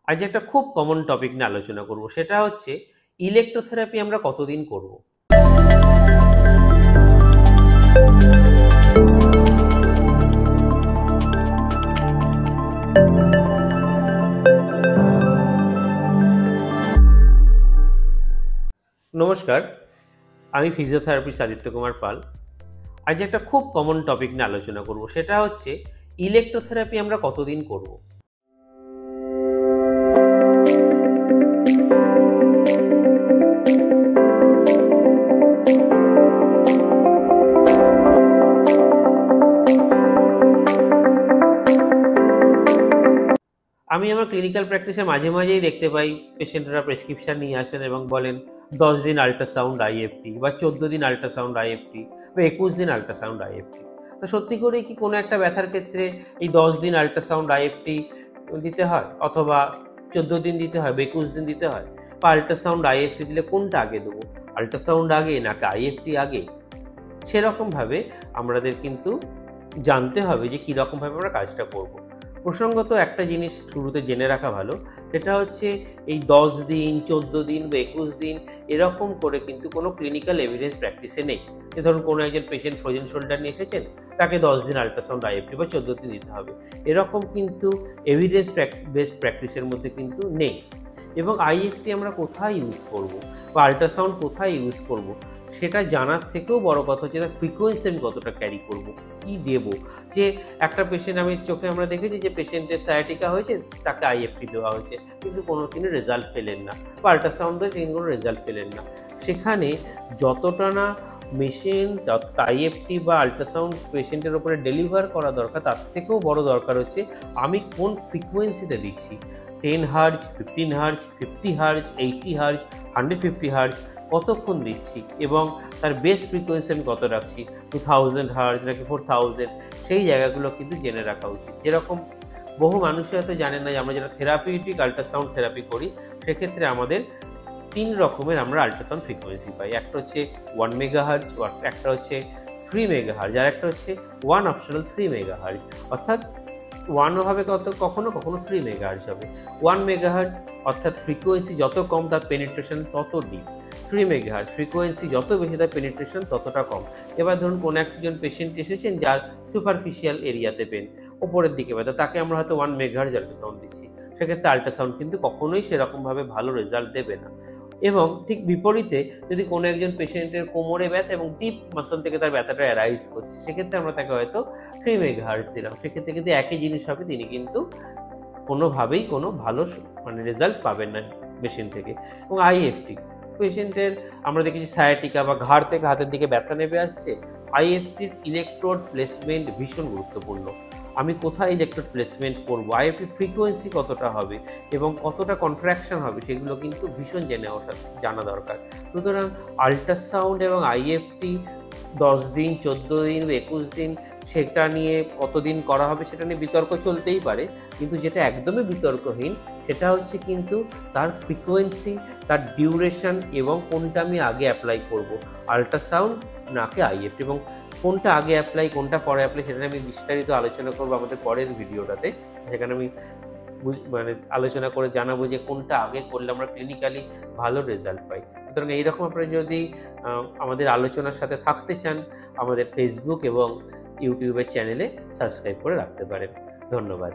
আজ একটা খুব কমন টপিক নিয়ে আলোচনা করব, সেটা হচ্ছে ইলেকট্রোথেরাপি আমরা কতদিন করব। নমস্কার, আমি ফিজিওথেরাপিস্ট আদিত্য কুমার পাল। আজ একটা খুব কমন টপিক নিয়ে আলোচনা করব, সেটা হচ্ছে ইলেকট্রোথেরাপি আমরা কতদিন করব। আমি আমার ক্লিনিক্যাল প্র্যাকটিসে মাঝে মাঝেই দেখতে পাই পেশেন্টরা প্রেসক্রিপশন নিয়ে আসেন এবং বলেন 10 দিন আল্ট্রাসাউন্ড আইএফটি বা 14 দিন আল্ট্রাসাউন্ড আইএফটি বা 21 দিন আল্ট্রাসাউন্ড আইএফটি। তো সত্যি করে কি কোনো একটা ব্যথার ক্ষেত্রে এই 10 দিন আল্ট্রাসাউন্ড আইএফটি দিতে হয়, অথবা 14 দিন দিতে হয় বা 21 দিন দিতে হয়, বা আল্ট্রাসাউন্ড আইএফটি দিলে কোনটা আগে দেবো, আল্ট্রাসাউন্ড আগে নাকি আইএফটি আগে? সেরকমভাবে আমাদের কিন্তু জানতে হবে যে কীরকমভাবে আমরা কাজটা করব। প্রসঙ্গত একটা জিনিস শুরুতে জেনে রাখা ভালো, সেটা হচ্ছে এই 10 দিন 14 দিন বা 21 দিন এরকম করে কিন্তু কোনো ক্লিনিক্যাল এভিডেন্স প্র্যাকটিসে নেই যে ধরুন কোনো একজন পেশেন্ট ফ্রোজেন শোল্ডার নিয়ে এসেছেন, তাকে 10 দিন আল্ট্রাসাউন্ড আইএফটি বা 14 দিন দিতে হবে, এরকম কিন্তু এভিডেন্স বেসড প্র্যাকটিসের মধ্যে কিন্তু নেই। এবং আইএফটি আমরা কোথায় ইউজ করব বা আল্ট্রাসাউন্ড কোথায় ইউজ করব, সেটা জানার থেকেও বড় কথা হচ্ছে তার ফ্রিকোয়েন্সি আমি কতটা ক্যারি করব, কি দেব। যে একটা পেশেন্ট আমি চোখে আমরা দেখেছি যে পেশেন্টের সায়াটিকা হয়েছে, তাকে আইএফটি দেওয়া হয়েছে, কিন্তু কোনো তিনি রেজাল্ট পেলেন না, বা আল্ট্রাসাউন্ড হয়েছে কিন্তু কোনো রেজাল্ট পেলেন না। সেখানে যতটা না মেশিন আইএফটি বা আল্ট্রাসাউন্ড পেশেন্টের ওপরে ডেলিভার করা দরকার, তার থেকেও বড় দরকার হচ্ছে আমি কোন ফ্রিকোয়েন্সিতে দিচ্ছি। 10 hertz, 15 hertz, 50 hertz, 80 hertz, 150 hertz কতক্ষণ দিচ্ছি, এবং তার বেস্ট ফ্রিকোয়েন্সি আমি কত রাখছি, 2000 হার্জ নাকি 4000, সেই জায়গাগুলো কিন্তু জেনে রাখা উচিত। যেরকম বহু মানুষই হয়তো জানেন না যে আমরা যারা থেরাপিউটিক আল্ট্রাসাউন্ড থেরাপি করি, সেক্ষেত্রে আমাদের 3 রকমের আমরা আল্ট্রাসাউন্ড ফ্রিকোয়েন্সি পাই। একটা হচ্ছে 1 মেগাহার্জ, একটা হচ্ছে 3 মেগাহার্জ, আর একটা হচ্ছে 1 অপশনাল 3 মেগাহার্জ। অর্থাৎ 1ও হবে কখনো কখনো 3 মেগাহার্জ হবে। 1 মেগাহার্জ অর্থাৎ ফ্রিকোয়েন্সি যত কম তার পেনিট্রেশন তত ডিপ। 3 মেগাহার্জ ফ্রিকোয়েন্সি যত বেশি তার পেনিট্রেশন ততটা কম। এবার ধরুন কোনো একজন পেশেন্ট এসেছেন যার সুপারফিশিয়াল এরিয়াতে পেন, ওপরের দিকে ব্যথা, তাকে আমরা হয়তো 1 মেগাহার্জ আল্ট্রাসাউন্ড দিচ্ছি। সেক্ষেত্রে আল্ট্রাসাউন্ড কিন্তু কখনোই সেরকমভাবে ভালো রেজাল্ট দেবে না। এবং ঠিক বিপরীতে যদি কোনো একজন পেশেন্টের কোমরে ব্যথা এবং ডিপ মাসল থেকে তার ব্যথাটা অ্যারাইজ করছে, সেক্ষেত্রে আমরা তাকে হয়তো 3 মেগাহার্জ দিলাম। সেক্ষেত্রে কিন্তু একই জিনিস হবে, তিনি কিন্তু কোনোভাবেই কোনো ভালো রেজাল্ট পাবেন না মেশিন থেকে। এবং আইএফটি পেশেন্টের আমরা দেখেছি সায়াটিকা বা ঘাড় থেকে হাতের দিকে ব্যথা নেমে আসছে, আইএফটির ইলেকট্রোড প্লেসমেন্ট ভীষণ গুরুত্বপূর্ণ। আমি কোথায় ইলেকট্রোড প্লেসমেন্ট করবো, আইএফটির ফ্রিকোয়েন্সি কতটা হবে এবং কতটা কন্ট্রাকশন হবে, সেগুলো কিন্তু ভীষণ জানা দরকার। সুতরাং আল্ট্রাসাউন্ড এবং আইএফটি 10 দিন 14 দিন বা 21 দিন সেটা নিয়ে কতদিন করা হবে সেটা নিয়ে বিতর্ক চলতেই পারে, কিন্তু যেটা একদমই বিতর্কহীন সেটা হচ্ছে কিন্তু তার ফ্রিকোয়েন্সি, তার ডিউরেশন এবং কোনটা আমি আগে অ্যাপ্লাই করব, আল্ট্রাসাউন্ড নাকি আইএফটি, এবং কোনটা আগে অ্যাপ্লাই কোনটা পরে অ্যাপ্লাই সেটা আমি বিস্তারিত আলোচনা করবো আমাদের পরের ভিডিওটাতে। সেখানে আমি আলোচনা করে জানাবো যে কোনটা আগে করলে আমরা ক্লিনিক্যালি ভালো রেজাল্ট পাই। সুতরাং এইরকম আপনারা যদি আমাদের আলোচনার সাথে থাকতে চান, আমাদের ফেসবুক এবং ইউটিউবের চ্যানেলে সাবস্ক্রাইব করে রাখতে পারেন। ধন্যবাদ।